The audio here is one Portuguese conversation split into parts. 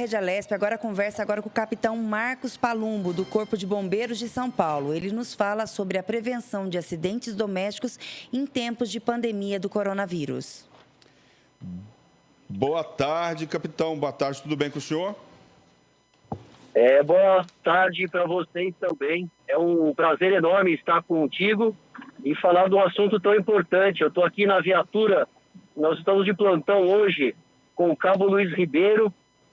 Rede Alesp agora conversa com o capitão Marcos Palumbo, do Corpo de Bombeiros de São Paulo. Ele nos fala sobre a prevenção de acidentes domésticos em tempos de pandemia do coronavírus. Boa tarde, capitão. Boa tarde, tudo bem com o senhor? Boa tarde para vocês também. É um prazer enorme estar contigo e falar de um assunto tão importante. Eu estou aqui na viatura, nós estamos de plantão hoje com o Cabo Luiz Ribeiro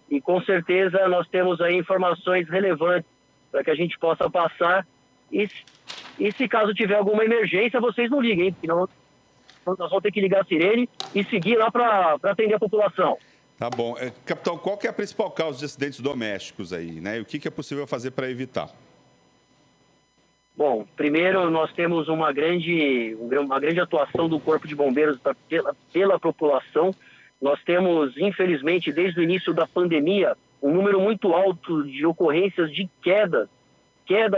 e com certeza nós temos aí informações relevantes para que a gente possa passar. E se caso tiver alguma emergência, vocês não liguem, hein? Porque nós vamos ter que ligar a sirene e seguir lá para atender a população. Tá bom. Capitão, qual que é a principal causa de acidentes domésticos aí, né? E o que é possível fazer para evitar? Bom, primeiro nós temos uma grande atuação do Corpo de Bombeiros pela população. Nós temos, infelizmente, desde o início da pandemia, um número muito alto de ocorrências de queda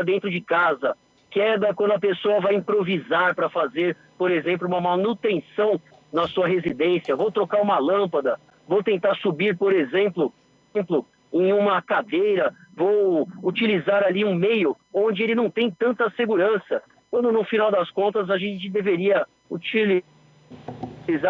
dentro de casa, queda quando a pessoa vai improvisar para fazer, por exemplo, uma manutenção na sua residência. Vou trocar uma lâmpada, vou tentar subir, por exemplo, em uma cadeira, vou utilizar ali um meio onde ele não tem tanta segurança, quando no final das contas a gente deveria utilizar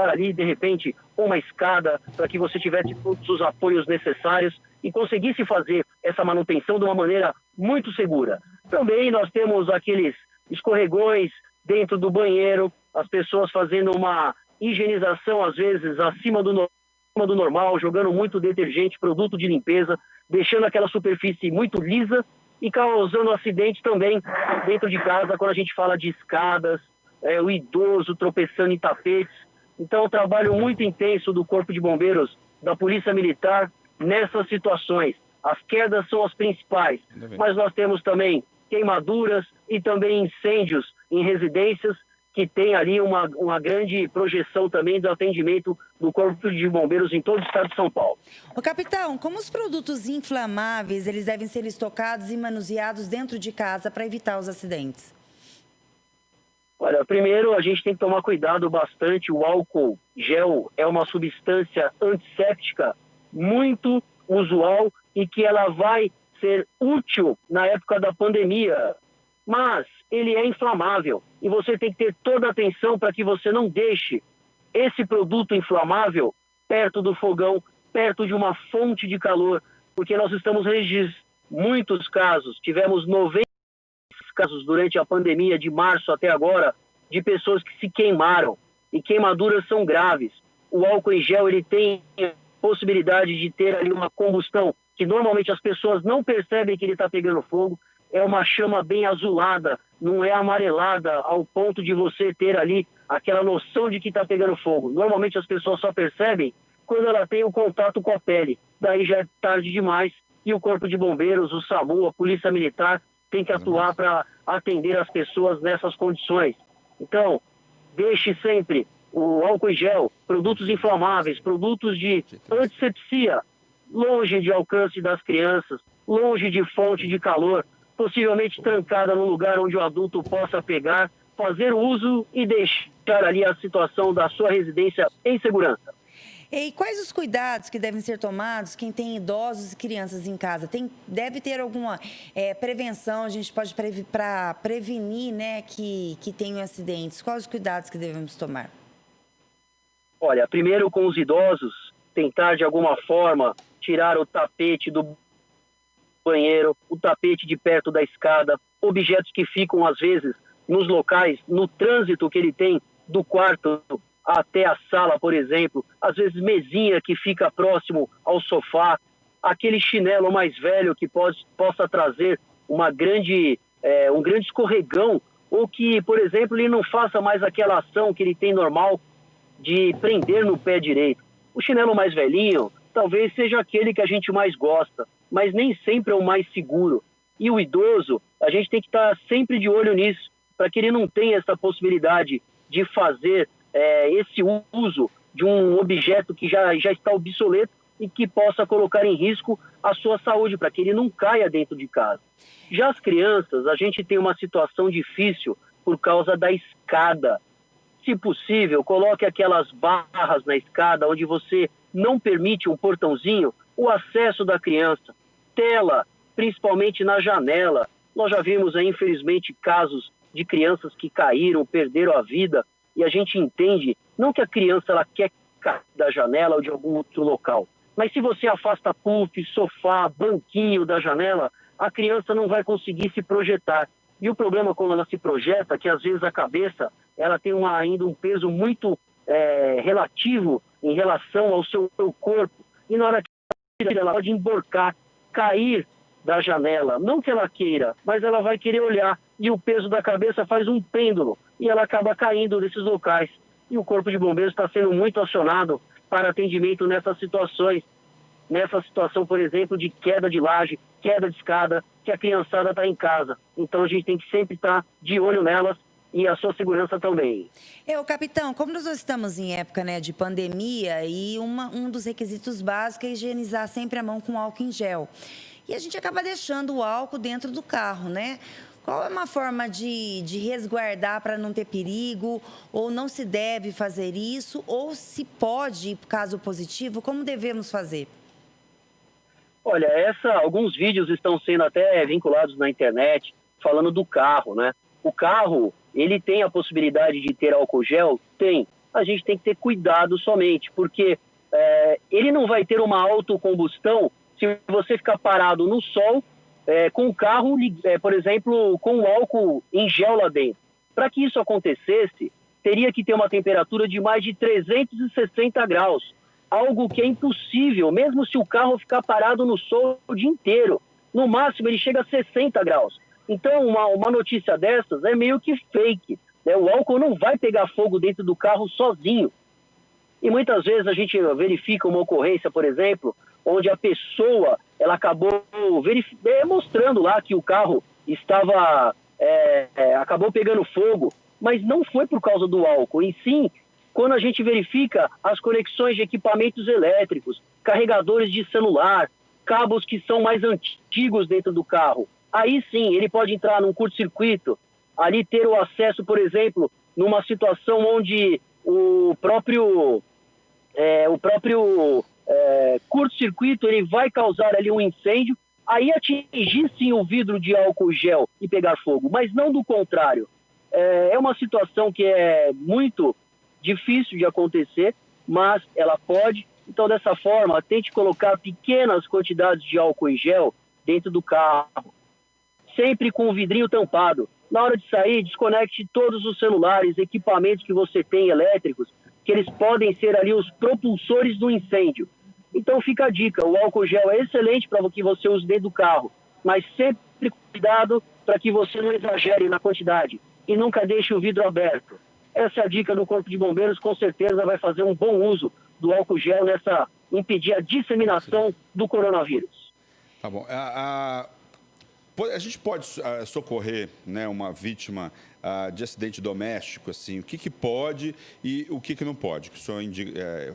ali, de repente, uma escada para que você tivesse todos os apoios necessários e conseguisse fazer essa manutenção de uma maneira muito segura. Também nós temos aqueles escorregões dentro do banheiro, as pessoas fazendo uma higienização, às vezes, acima do normal, jogando muito detergente, produto de limpeza, deixando aquela superfície muito lisa e causando acidente também dentro de casa, quando a gente fala de escadas, o idoso tropeçando em tapetes. Então, um trabalho muito intenso do Corpo de Bombeiros, da Polícia Militar, nessas situações. As quedas são as principais, mas nós temos também queimaduras e também incêndios em residências, que tem ali uma grande projeção também do atendimento do Corpo de Bombeiros em todo o estado de São Paulo. Ô, capitão, como os produtos inflamáveis eles devem ser estocados e manuseados dentro de casa para evitar os acidentes? Olha, primeiro a gente tem que tomar cuidado bastante. O álcool gel é uma substância antisséptica muito usual e que ela vai ser útil na época da pandemia, mas ele é inflamável e você tem que ter toda a atenção para que você não deixe esse produto inflamável perto do fogão, perto de uma fonte de calor, porque nós estamos registrando muitos casos, tivemos 90 casos durante a pandemia de março até agora, de pessoas que se queimaram, e queimaduras são graves. O álcool em gel ele tem possibilidade de ter ali uma combustão que normalmente as pessoas não percebem que ele está pegando fogo. É uma chama bem azulada, não é amarelada ao ponto de você ter ali aquela noção de que está pegando fogo. Normalmente as pessoas só percebem quando ela tem o contato com a pele. Daí já é tarde demais e o Corpo de Bombeiros, o SAMU, a Polícia Militar tem que atuar para atender as pessoas nessas condições. Então, deixe sempre o álcool em gel, produtos inflamáveis, produtos de antisepsia, longe de alcance das crianças, longe de fonte de calor, possivelmente trancada num lugar onde o adulto possa pegar, fazer uso e deixar ali a situação da sua residência em segurança. E quais os cuidados que devem ser tomados quem tem idosos e crianças em casa? Deve ter alguma prevenção, a gente pode para prevenir, né, que tenham acidentes. Quais os cuidados que devemos tomar? Olha, primeiro com os idosos, tentar de alguma forma tirar o tapete do banheiro, o tapete de perto da escada, objetos que ficam às vezes nos locais, no trânsito que ele tem do quarto até a sala, por exemplo, às vezes mesinha que fica próximo ao sofá, aquele chinelo mais velho que possa trazer um grande escorregão, ou que, por exemplo, ele não faça mais aquela ação que ele tem normal de prender no pé direito. O chinelo mais velhinho talvez seja aquele que a gente mais gosta, mas nem sempre é o mais seguro. E o idoso, a gente tem que estar sempre de olho nisso, para que ele não tenha essa possibilidade de fazer esse uso de um objeto que já está obsoleto e que possa colocar em risco a sua saúde, para que ele não caia dentro de casa. Já as crianças, a gente tem uma situação difícil por causa da escada. Se possível, coloque aquelas barras na escada onde você não permite um portãozinho, o acesso da criança, tela, principalmente na janela. Nós já vimos, infelizmente, casos de crianças que caíram, perderam a vida, e a gente entende, não que a criança ela quer cair da janela ou de algum outro local, mas se você afasta puff, sofá, banquinho da janela, a criança não vai conseguir se projetar. E o problema quando ela se projeta, que às vezes a cabeça ela tem ainda um peso muito relativo em relação ao seu corpo, e na hora que ela pode emborcar, cair da janela, não que ela queira, mas ela vai querer olhar, e o peso da cabeça faz um pêndulo, e ela acaba caindo nesses locais. E o Corpo de Bombeiros está sendo muito acionado para atendimento nessas situações. Nessa situação, por exemplo, de queda de laje, queda de escada, que a criançada está em casa. Então a gente tem que sempre estar de olho nelas e a sua segurança também. Capitão, como nós estamos em época, né, de pandemia, e um dos requisitos básicos é higienizar sempre a mão com álcool em gel. E a gente acaba deixando o álcool dentro do carro, né? Qual é uma forma de resguardar para não ter perigo? Ou não se deve fazer isso? Ou se pode, caso positivo, como devemos fazer? Olha, alguns vídeos estão sendo até vinculados na internet, falando do carro, né? O carro, ele tem a possibilidade de ter álcool gel? Tem. A gente tem que ter cuidado somente, porque ele não vai ter uma autocombustão se você ficar parado no sol com o carro, por exemplo, com o álcool em gel lá dentro. Para que isso acontecesse, teria que ter uma temperatura de mais de 360 graus. Algo que é impossível, mesmo se o carro ficar parado no sol o dia inteiro. No máximo, ele chega a 60 graus. Então, uma notícia dessas é meio que fake, né? O álcool não vai pegar fogo dentro do carro sozinho. E muitas vezes a gente verifica uma ocorrência, por exemplo, onde a pessoa ela acabou mostrando lá que o carro acabou pegando fogo, mas não foi por causa do álcool, e sim quando a gente verifica as conexões de equipamentos elétricos, carregadores de celular, cabos que são mais antigos dentro do carro. Aí sim, ele pode entrar num curto-circuito, ali ter o acesso, por exemplo, numa situação onde o próprio curto-circuito ele vai causar ali um incêndio, aí atingir sim o vidro de álcool gel e pegar fogo, mas não do contrário. É uma situação que é muito difícil de acontecer, mas ela pode. Então, dessa forma, tente colocar pequenas quantidades de álcool em gel dentro do carro, sempre com o vidrinho tampado. Na hora de sair, desconecte todos os celulares, equipamentos que você tem elétricos, que eles podem ser ali os propulsores do incêndio. Então fica a dica, o álcool gel é excelente para que você use dentro do carro, mas sempre cuidado para que você não exagere na quantidade e nunca deixe o vidro aberto. Essa é a dica do Corpo de Bombeiros, com certeza vai fazer um bom uso do álcool gel impedir a disseminação do coronavírus. Tá bom. A gente pode socorrer, né, uma vítima de acidente doméstico, assim, o que pode e o que não pode, que o senhor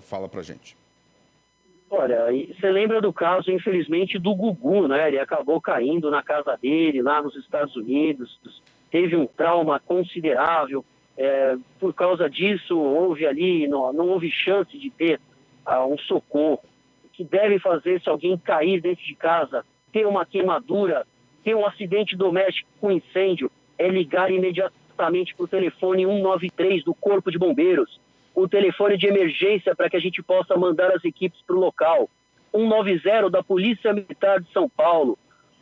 fala pra gente. Olha, você lembra do caso, infelizmente, do Gugu, né? Ele acabou caindo na casa dele, lá nos Estados Unidos, teve um trauma considerável. Por causa disso, não houve chance de ter um socorro. O que deve fazer se alguém cair dentro de casa, ter uma queimadura, ter um acidente doméstico com incêndio, é ligar imediatamente para o telefone 193 do Corpo de Bombeiros, o telefone de emergência para que a gente possa mandar as equipes para o local, 190 da Polícia Militar de São Paulo,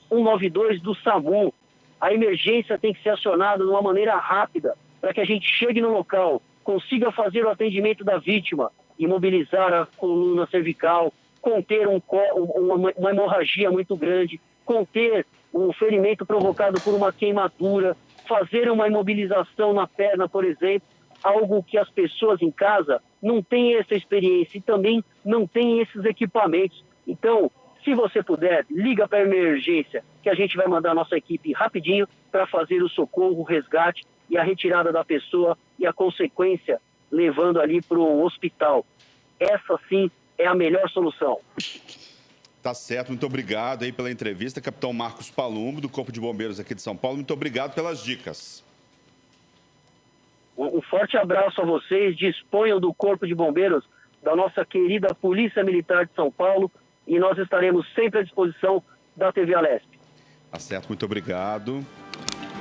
192 do SAMU. A emergência tem que ser acionada de uma maneira rápida para que a gente chegue no local, consiga fazer o atendimento da vítima, imobilizar a coluna cervical, conter uma hemorragia muito grande, conter um ferimento provocado por uma queimadura, fazer uma imobilização na perna, por exemplo, algo que as pessoas em casa não têm essa experiência e também não têm esses equipamentos. Então, se você puder, liga para a emergência, que a gente vai mandar a nossa equipe rapidinho para fazer o socorro, o resgate e a retirada da pessoa e a consequência levando ali para o hospital. Essa sim é a melhor solução. Tá certo, muito obrigado aí pela entrevista, Capitão Marcos Palumbo, do Corpo de Bombeiros aqui de São Paulo. Muito obrigado pelas dicas. Um forte abraço a vocês, disponham do Corpo de Bombeiros, da nossa querida Polícia Militar de São Paulo, e nós estaremos sempre à disposição da TV Alesp. Tá certo, muito obrigado.